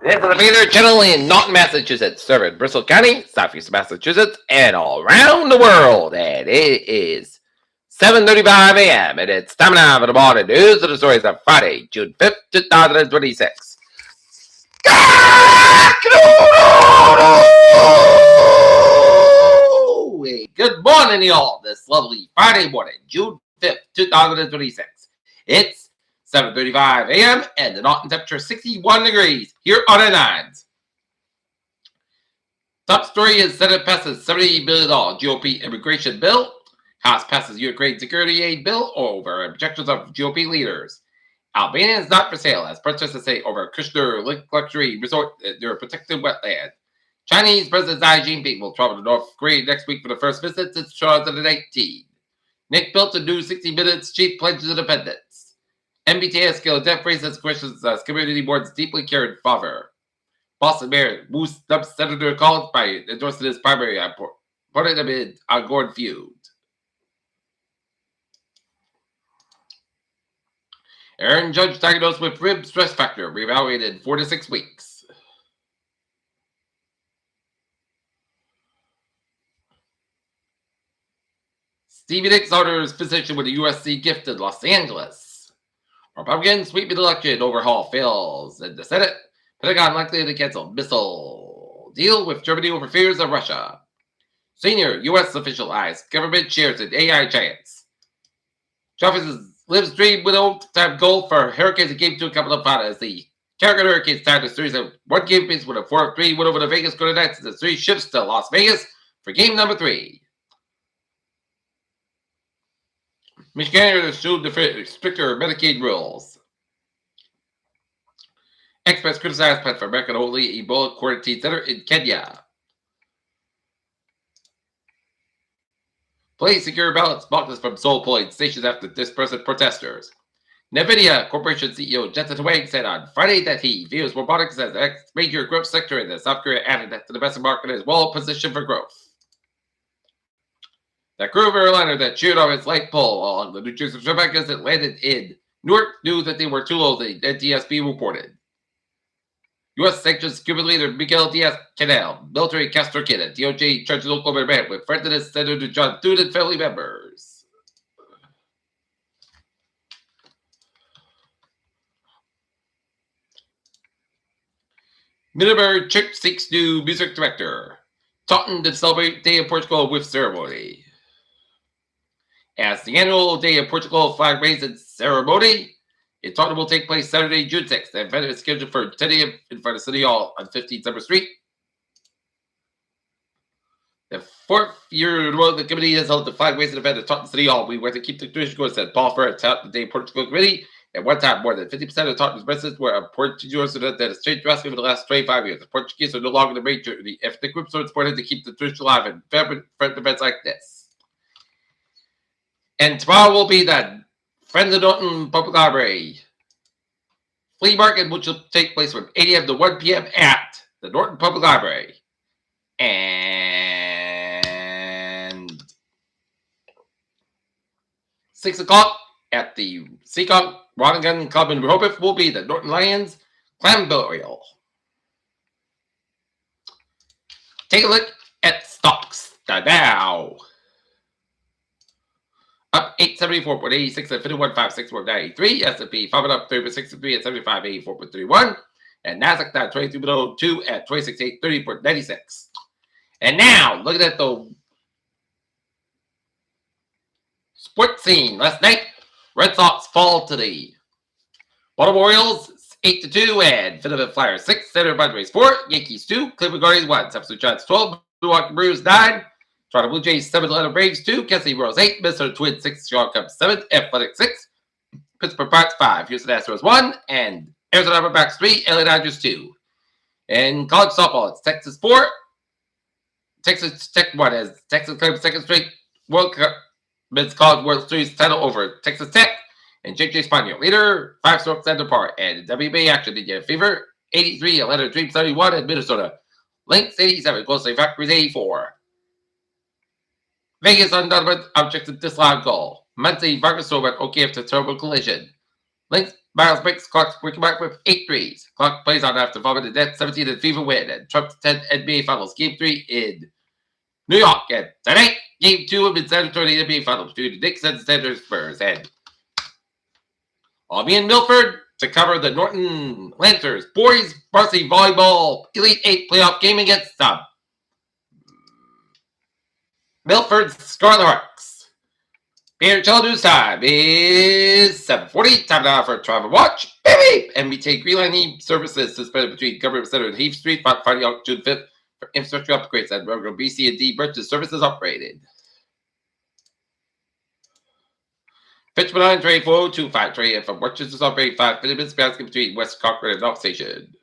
This is the Peter Channel in Norton, Massachusetts, serving Bristol County, southeast Massachusetts, and all around the world. And it is 7:35 a.m. and it's time now for the morning news of the stories of Friday, June 5th, 2026. Good morning, y'all. This lovely Friday morning, June 5th, 2026. It's 7:35 a.m. and the Norton temperature is 61 degrees here on the nines. Top story is Senate passes $70 billion GOP immigration bill. House passes Ukraine security aid bill over objections of GOP leaders. Albania is not for sale, as protesters say over Kushner luxury resort near protected wetland. Chinese President Xi Jinping will travel to North Korea next week for the first visit since 2018. Nick built a new 60 Minutes chief pledges independence. MBTS scale death raises questions as community boards deeply cared father. Boston Mayor Moose dumps Senator Collins by endorsing his primary opponent amid ongoing feud. Aaron Judge diagnosed with rib stress factor, reevaluated 4 to 6 weeks. Stevie Nicks orders physician with a USC gift in Los Angeles. Republicans sweep election overhaul fails in the Senate. Pentagon likely to cancel missile deal with Germany over fears of Russia. Senior U.S. official eyes government shares in AI giants. Travis lives dream with old-time goal for Hurricanes and Game 2 coming up out as the Carolina Hurricanes tied the series at one game piece with a 4-3 win over the Vegas Golden Knights as the series shifts to Las Vegas for game number 3. Michiganders sued to stricter Medicaid rules. Experts criticize plan for American-only Ebola quarantine center in Kenya. Police secure ballots boxes from Seoul polling stations after dispersed protesters. NVIDIA Corporation CEO Jensen Huang said on Friday that he views robotics as the next major growth sector in the South Korea added that the domestic market is well positioned for growth. The crew of airliner that cheered on its light pole along the New Jersey Turnpike as it landed in Newark knew that they were too low, the NTSB reported. U.S. sanctions Cuban leader Miguel Diaz-Canel, military Castro Kid, and DOJ charges Oklahoma man with friendliness Senator John Thune and family members. Middlebury Church seeks new music director. Taunton to celebrate Day of Portugal with ceremony. As the annual Day of Portugal flag raising ceremony in Taunton will take place Saturday, June 6th. The event is scheduled for 10 a.m. in front of City Hall on 15 Summer Street. The 4th year in a row, the committee has held the flag raising event at Taunton City Hall. We want to keep the tradition going, said Paul Furr, Taunton Day Portugal Committee. At one time, more than 50% of Taunton's residents were Portuguese that has changed drastically over the last 25 years. The Portuguese are no longer the majority. If the groups are important to keep the tradition alive and favorite events like this. And tomorrow will be the Friends of Norton Public Library flea market, which will take place from 8 a.m. to 1 p.m. at the Norton Public Library. And 6 o'clock at the Seekonk Rod and Gun Club in Rehoboth will be the Norton Lions Clam Burial. Take a look at stocks now. Up 874.86 at 51.56.93. S&P 5 up 3.63 at 75.84.31. And Nasdaq down 23.02 at 26.830.96. And now, looking at the sports scene. Last night, Red Sox fall to the Baltimore Orioles 8-2 and Philadelphia Flyers 6. Center Padres 4. Yankees 2. Cleveland Guardians 1. San Francisco Giants 12. Milwaukee Brewers 9. Toronto Blue Jays 7, Atlanta Braves 2, Kansas City Royals 8, Minnesota Twins 6, Chicago Cubs 7, Athletics 6, Pittsburgh Pirates 5, Houston Astros 1, and Arizona Diamondbacks 3, LA Dodgers 2. And college softball, it's Texas 4, Texas Tech 1 as Texas claims second straight World Cup Men's College World Series title over Texas Tech, and J.J. Spanier leader 5 strokes under par. And WBA action, Indiana Fever 83, Atlanta Dream 71, and Minnesota Lynx 87, Golden State Factories 84. Vegas on Donovan object to disallowed goal. Muncie Vargas over at OK after terrible collision. Links, Miles breaks clock quick back with 8 threes. Clock plays on after following the net 17 and FIFA win. And Trump's 10 NBA Finals Game 3 in New York. And tonight, Game 2 of the San Antonio NBA Finals between the Knicks and the San Antonio Spurs. And I'll be in Milford to cover the Norton Lancers boys varsity volleyball Elite 8 playoff game against the Milford Scarlet Hawks. Beer Children's time is 7:40. Time now for Travel Watch. Baby! MBT Green Line services suspended between Government Center and Heath Street, Friday, June 5th for infrastructure upgrades at Railroad BC and D branches services operated. Fitchman Line Train 425 train from Worcester operating 5 minutes basket between West Cochrane and North Station.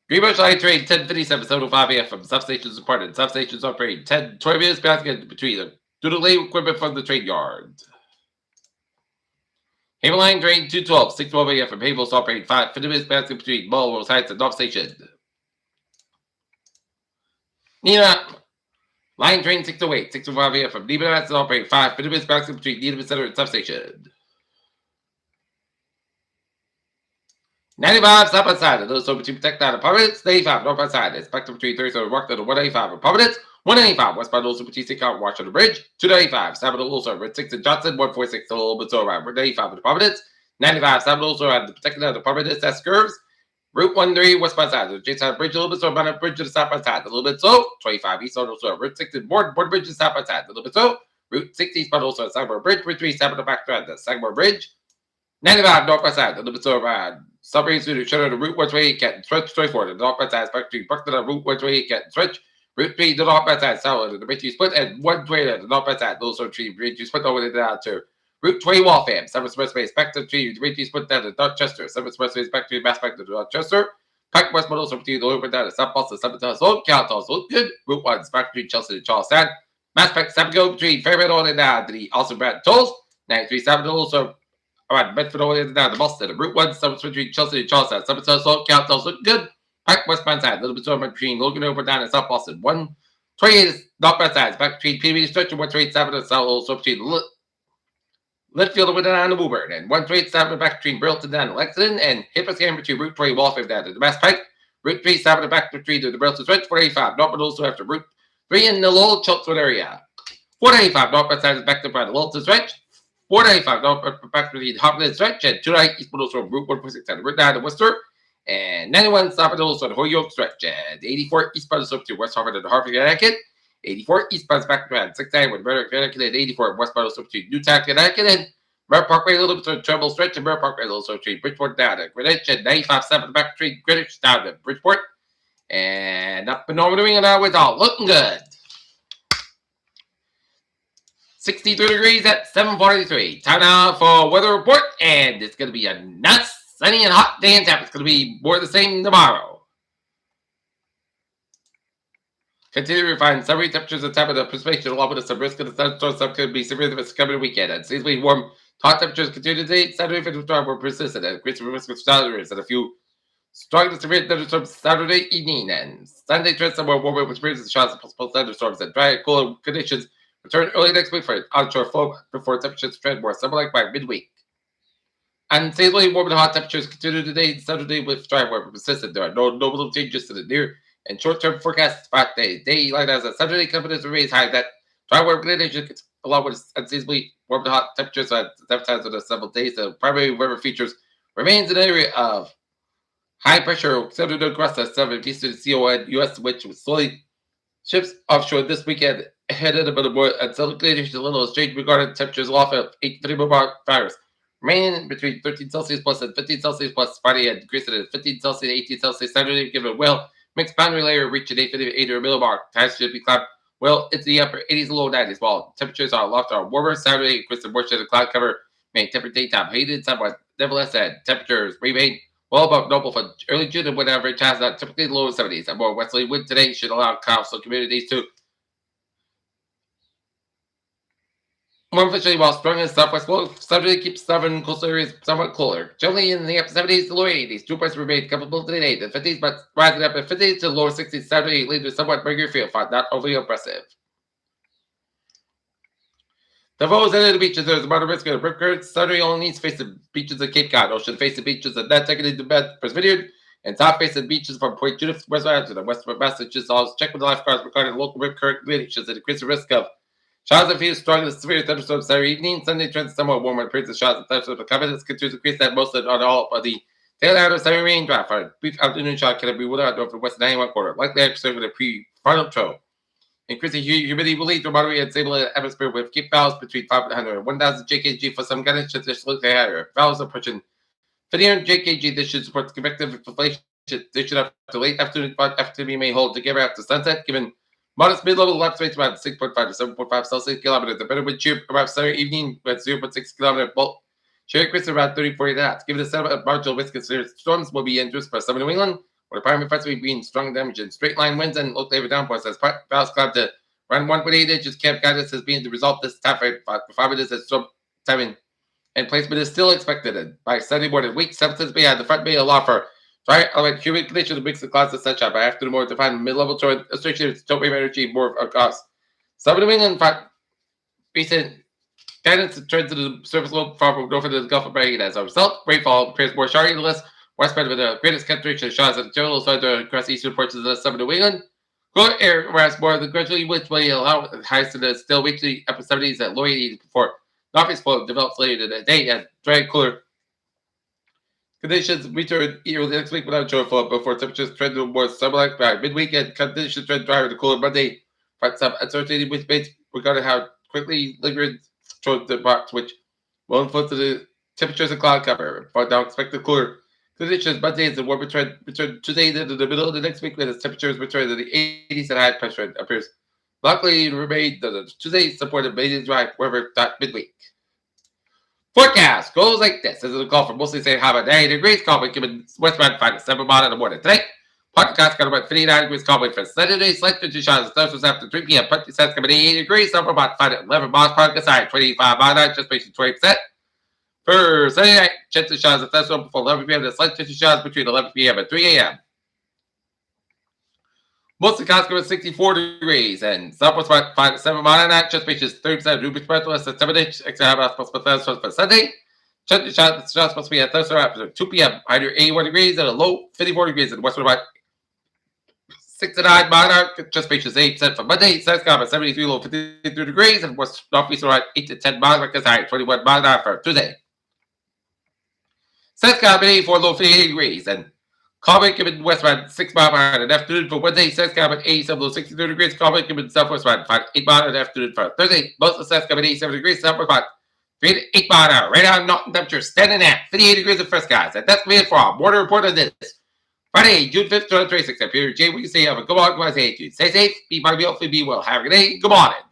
Greenbush Line train 1057 705 AM from substations departed. Substations operating 10-20 minutes basket between the Doodle equipment from the train yard. Havel Line train 212 612 AM from Havel's operating 5 minutes basket between Mulrose Heights and North Station. Nina Line train 608 605 AM from Neiman Marcus operating 5 minutes basket between Neiman Center and substation. 95 south outside, and those over to protect that apartments. 95 north outside, inspector between 37 walk to the 185 apartments. 185 westbound Olson between 6 out Washington Bridge. 295 Savage Olson, Red 6 and Johnson. 146 a little bit so around 185 with apartments. 95 Savage Olson at the protected that apartment. That's curves. Route 13 westbound side, the J-side bridge a little bit so around bridge to the southbound side, a little bit so. 25 east on also Route 6 and board bridge to the southbound side, a little bit so. Route 6 eastbound also Sagamore Bridge. Route 3 southbound the back side, the Sagamore Bridge. 95 northwest side, a little bit so around. Submarine to the shutter the route 128 get stretch 24 the northwest side back to the route 128 get stretch route 3 the northwest side south the bridge split and 120 the northwest side those are 3 bridge split over the down to route 20 Waltham 7 expressways back to 3 the bridge split down to Dorchester 7 expressways back to Mass back to Dorchester Pike West Models over to the over down to South Boston 7 to Old Count also good route 1 back to Chelsea to Charlestown Mass back 7 go between Fairfield and down to the also Brad Tolls 93 7 also alright, Bedford all the way down to Boston. Route 1, 7 between Chelsea and Charlestown. 7 so count those look good. Back westbound side, a little bit over between Logan over down in South Boston. 128 is northbound side. Back between PB Stretch and 127 and South also between Litfield over down to Woburn. And 127 back between Burlington down to Lexington. And Hipperscam between Route 20 Waltham down to the Mass Pike. Route 37 back between to the Burlington Stretch. 485 northbound also after Route 3 in the Lowell Chelmsford area. 485 northbound side is back to the Littleton Stretch. 495 north back to the Hopkins Stretch and 290 east Middle from Route 146 and Route 9 to Worcester and 91 south Middle on Holyoke Stretch and 84 eastbound up to West Harvard and Harvard, Connecticut. 84 eastbound back to 69 with Merrick, Connecticut and 84 westbound up to Newtown, Connecticut and Merritt Parkway a little bit to Trumbull Stretch and Merritt Parkway also to Bridgeport down to Greenwich and 95 7 back to Greenwich down to Bridgeport and up in Northern New England now it's all looking good. 63 degrees at 7:43. Time now for weather report, and it's going to be a nice, sunny, and hot day in Tampa. It's going to be more of the same tomorrow. Continue to refine summery temperatures and time of the precipitation, along with some risk of the thunderstorms. Some could be severe this coming weekend. And seasonally warm, hot temperatures continue today. Saturday, 50% more persistent, and increasing risk of thunderstorms and a few strong to severe thunderstorms Saturday evening. And Sunday, trends somewhere warmer with periods of shots of possible thunderstorms and dry, cooler conditions. Return early next week for onshore flow before temperatures trend more summer-like by midweek. And seasonally warm and hot temperatures continue today and Saturday with dry weather persistent. There are no notable changes to the near and short-term forecast spot days. Daylight as a Saturday confidence remains high that dry weather conditions along with unseasonably warm and hot temperatures at sometimes in the several days. The primary weather features remains an area of high pressure centered across the southern eastern CON U.S. which will slowly shifts offshore this weekend. Ahead of a bit more unsettled conditions, a little strange regarding temperatures off of 8 fires. Remaining between 13 Celsius plus and 15 Celsius plus Friday and increasing to 15 Celsius and 18 Celsius Saturday, given a well mixed boundary layer reaching 858 or middle mark. Times should be cloud well into the upper 80s and low 90s, while temperatures are aloft are warmer. Saturday, increasing more shade of cloud cover may temper daytime heated somewhat. Nevertheless, temperatures remain well above normal for early June and wind average has not typically low 70s. A more westerly wind today should allow coastal communities to more officially, while strong in southwest flow, Saturday keeps southern coastal areas somewhat cooler. Generally in the upper 70s to lower 80s. Dew points remain comfortable today in the 50s, but rising up in 50s to lower 60s Saturday, leading to somewhat bigger field front, not overly oppressive. The foes into the beaches. There's a moderate risk of rip currents. Southerly only needs to face the beaches of Cape Cod. Ocean face the beaches of Nantucket and Bed Vineyard. And south face the beaches from Point Judith westward to the west of Massachusetts. Always check with the lifeguards regarding local rip current conditions and decrease the risk of showers and feels strong and severe thunderstorms Saturday evening. Sunday turns somewhat warmer. Periods of showers and thunderstorms. The confidence continues to increase that most of all of the tail out of semi rain drop. For brief afternoon shower can be ruled out over the west 91 quarter. Likely episode with a pre-frontal trough. Increasing humidity will lead to moderate and stable atmosphere with Cape valves between 500 and 1,000 JKG for some guidance. This look higher. Valves approaching 50 JKG. This should support convective inflation. They should have to late afternoon, but afternoon may hold together after sunset, given modest mid-level left rates about 6.5 to 7.5 Celsius kilometers. The better wind shear around Saturday evening with 0.6 kilometer bulk. Shear increase around 30-40 knots. Given the setup of marginal risk of severe storms will be induced by southern New England, where the primary effects will be being strong damage and straight line winds and local heavy downpours as valves cloud to around 1.8 inches. Camp guidance has been the result this time frame. 5 minutes as storm timing and placement is still expected. By Sunday morning, week 7th may have the front may allow for dry element humid conditions, mix of clouds and sunshine. By afternoon, more defined mid-level torrent associated with storm wave energy, more of cost. Southern New England recent guidance turns to the surface low far from north of the Gulf of Mexico. As a result, rainfall appears more shardy than less widespread with the greatest concentration of showers at the general side across eastern portions of the southern New England. Cooler air arrives more than gradually, which will allow highs to the still weekly upper 70s at low 80s before northeast flow develops later in the day as dry cooler conditions return early next week without shore flow before temperatures trend to more summer-like by midweek and conditions trend drier to cooler Monday. But some uncertainty with debates regarding how quickly lingering towards the box, which will influence the temperatures and cloud cover. But now expected cooler conditions Monday as the warmer trend return today into the middle of the next week when its temperatures return to the 80s and high pressure appears likely to remain today supported mainly dry weather midweek. Forecast goes like this. This is a call for mostly say how about 90 degrees. Call wind given westbound 5 to 7 miles in the morning today. Podcast got about 59 degrees. Call wind for Saturday. Slight to showers and after 3 p.m. 50 cents coming 80 degrees. Some about 5 to 11 miles. Podcast high 25 miles. Night just basically 20%. For Sunday night, chance of showers and thunderstorms before 11 p.m. The slight chance of showers between 11 p.m. and 3 a.m. Most of the counts go at 64 degrees and southwest about 5 to 7 miles an hour. Just reaches 30% of Ruby spread less than 7 inches. Extra half hours possible thunderstorms for Sunday. Chance of showers supposed to be at thunderstorm after 2 p.m. Higher 81 degrees and a low 54 degrees in the westward about 6 to 9 miles an hour. Just reaches 8% for Monday. Sun's got about 73, low 53 degrees and west northeast around 8 to 10 miles. Because high 21 miles an hour for Tuesday. Sun's got about 84, low 58 degrees and Common given westbound 6 miles per hour in the afternoon for Wednesday. Sun's got about 87, low 63 degrees. Common given southwestbound 8 miles in the afternoon for Thursday. Most of the sun's got about 87 degrees. Southwestbound 3 to 8 miles an hour. Right now, Norton temperature standing at 58 degrees of first skies. And that's going to be it for our morning report on this Friday, June 5th, 2026. I'm Peter J. We can say have a good morning. Stay safe, be mindful, be well. Have a good day. Good morning.